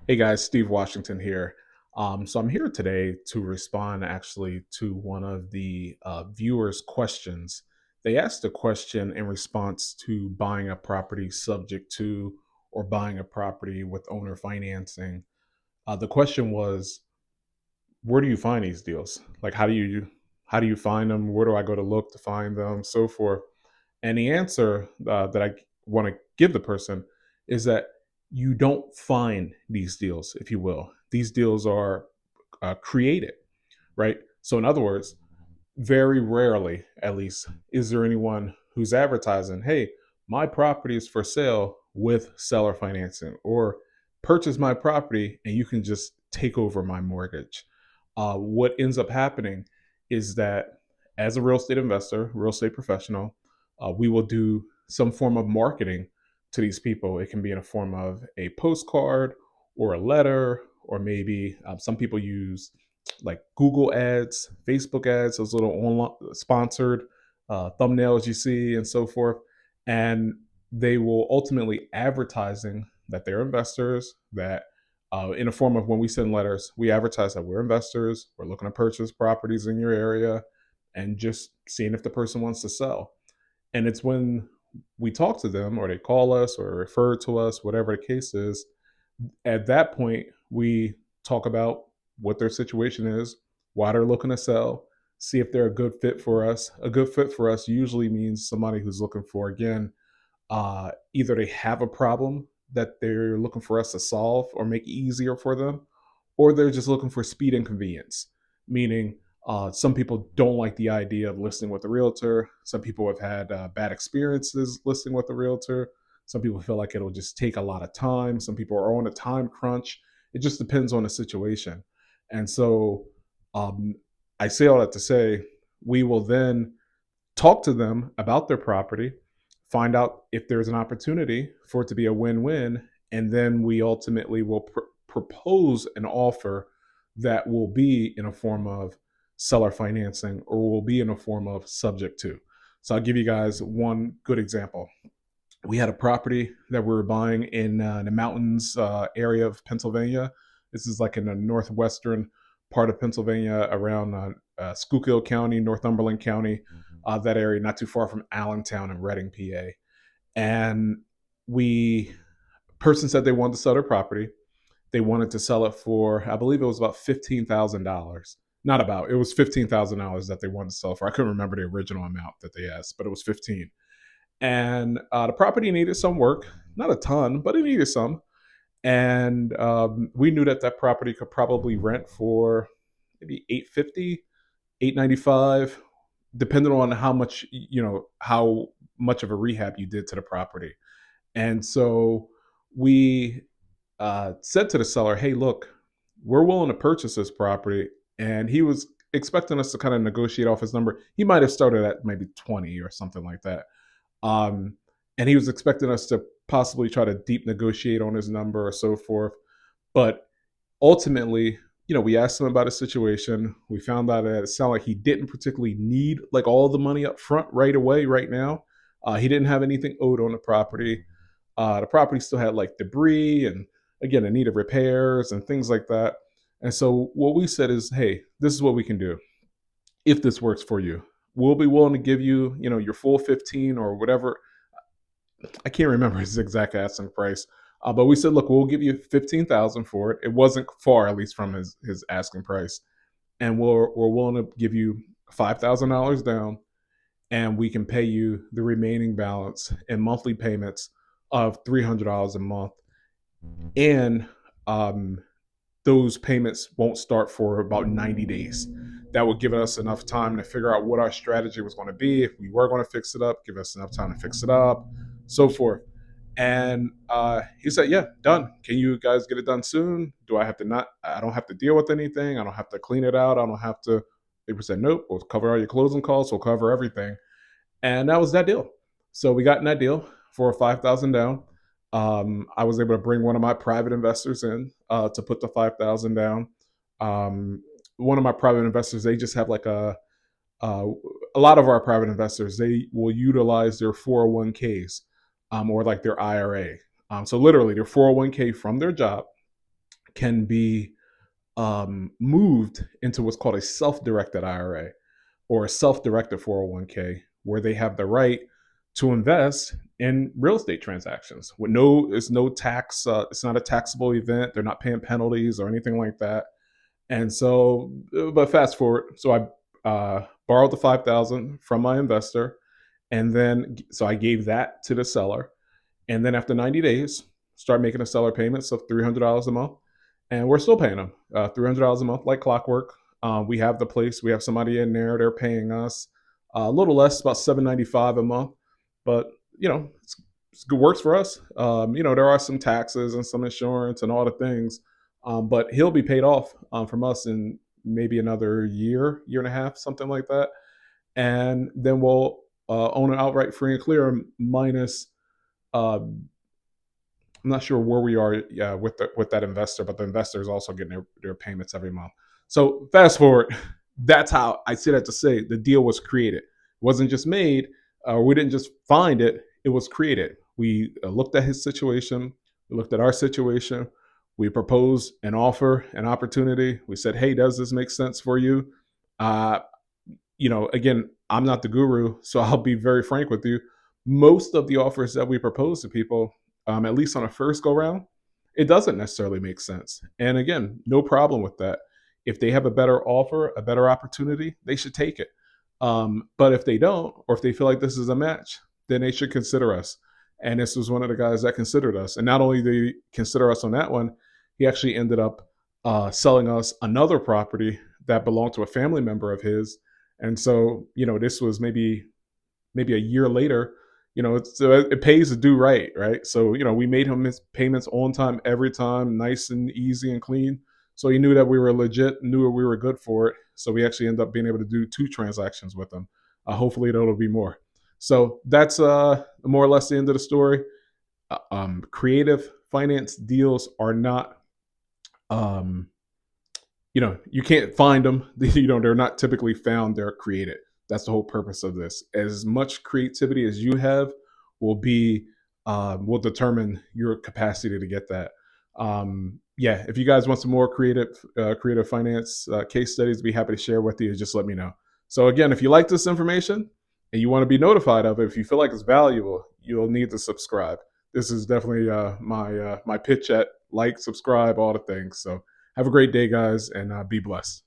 Hey guys, Steve Washington here. So I'm here today to respond actually to one of the viewers' questions. They asked a question in response to buying a property subject to or buying a property with owner financing. The question was, where do you find these deals? Like, how do you find them? Where do I go to look to find them? So forth. And the answer that I want to give the person is that you don't find these deals, if you will. These deals are created, right? So, in other words, very rarely, at least, is there anyone who's advertising, hey, my property is for sale with seller financing, or purchase my property and you can just take over my mortgage. What ends up happening is that as a real estate investor, real estate professional, we will do some form of marketing to these people. It can be in a form of a postcard or a letter, or maybe some people use like Google ads, Facebook ads, those little online sponsored thumbnails you see, and so forth. And they will ultimately advertising that they're investors. That in a form of when we send letters, we advertise that we're investors. We're looking to purchase properties in your area, and just seeing if the person wants to sell. And it's when we talk to them, or they call us, or refer to us, whatever the case is, at that point, we talk about what their situation is, why they're looking to sell, see if they're a good fit for us. A good fit for us usually means somebody who's looking for, again, either they have a problem that they're looking for us to solve or make easier for them, or they're just looking for speed and convenience. Meaning, some people don't like the idea of listing with a realtor. Some people have had bad experiences listing with a realtor. Some people feel like it'll just take a lot of time. Some people are on a time crunch. It just depends on the situation. And so, um, I say all that to say, we will then talk to them about their property, find out if there's an opportunity for it to be a win-win, and then we ultimately will propose an offer that will be in a form of seller financing, or will be in a form of subject to. So I'll give you guys one good example. We had a property that we were buying in the mountains area of Pennsylvania. This is like in the northwestern part of Pennsylvania, around Schuylkill County, Northumberland County, that area, not too far from Allentown and Reading, PA. And we person said they wanted to sell their property. They wanted to sell it for, I believe it was about $15,000. Not about, it was $15,000 that they wanted to sell for. I couldn't remember the original amount that they asked, but it was 15. And the property needed some work, not a ton, but it needed some. And we knew that that property could probably rent for maybe 850, 895, depending on how much, how much of a rehab you did to the property. And so we said to the seller, hey, look, we're willing to purchase this property. And he was expecting us to kind of negotiate off his number. He might have started at maybe 20 or something like that. Um, and he was expecting us to possibly try to deep negotiate on his number or so forth. But ultimately, we asked him about his situation. We found out that it sounded like he didn't particularly need like all the money up front right away, right now. He didn't have anything owed on the property. The property still had like debris, and again, it needed repairs and things like that. And so what we said is, hey, this is what we can do if this works for you. We'll be willing to give you, your full 15 or whatever. I can't remember his exact asking price, but we said, look, we'll give you 15,000 for it. It wasn't far, at least from his asking price, and we're willing to give you $5,000 down, and we can pay you the remaining balance in monthly payments of $300 a month, and um, those payments won't start for about 90 days. That would give us enough time to figure out what our strategy was going to be. If we were going to fix it up, give us enough time to fix it up, so forth. And he said, yeah, done. Can you guys get it done soon? Do I have to not, I don't have to deal with anything. I don't have to clean it out. I don't have to. They said, nope, we'll cover all your closing costs. We'll cover everything. And that was that deal. So we got in that deal for 5,000 down. I was able to bring one of my private investors in to put the 5,000 down. One of my private investors, they just have like uh, a lot of our private investors, they will utilize their 401ks, or like their IRA. So literally their 401k from their job, can be moved into what's called a self-directed IRA or a self-directed 401k, where they have the right to invest in real estate transactions with it's no tax. It's not a taxable event. They're not paying penalties or anything like that. And so, but fast forward, so I borrowed the 5,000 from my investor, and then so I gave that to the seller, and then after 90 days, start making a seller payments of $300 a month, and we're still paying them $300 a month like clockwork. We have the place, we have somebody in there, they're paying us a little less, about 795 a month, but it works for us. There are some taxes and some insurance and all the things, but he'll be paid off from us in maybe another year and a half, something like that, and then we'll own it outright free and clear, minus uh, I'm not sure where we are, yeah, with that investor, but the investor is also getting their payments every month. So fast forward, that's how I say that to say the deal was created. It wasn't just made. We didn't just find it; it was created. We looked at his situation. We looked at our situation. We proposed an offer, an opportunity. We said, "Hey, does this make sense for you?" Uh, again, I'm not the guru, so I'll be very frank with you. Most of the offers that we propose to people, at least on a first go round, it doesn't necessarily make sense. And again, no problem with that. If they have a better offer, a better opportunity, they should take it. But if they don't, or if they feel like this is a match, then they should consider us. And this was one of the guys that considered us. And not only did he consider us on that one, he actually ended up selling us another property that belonged to a family member of his. And so, this was maybe a year later. It pays to do right, right? So, we made him his payments on time every time, nice and easy and clean. So he knew that we were legit, knew we were good for it. So we actually ended up being able to do two transactions with him. Hopefully there'll be more. So that's more or less the end of the story. Creative finance deals are not um, you can't find them. They're not typically found, they're created. That's the whole purpose of this. As much creativity as you have will determine your capacity to get that. Yeah, if you guys want some more creative finance case studies, be happy to share with you. Just let me know. So again, if you like this information and you want to be notified of it, if you feel like it's valuable, you'll need to subscribe. This is definitely my pitch at like, subscribe, all the things. So have a great day, guys, and be blessed.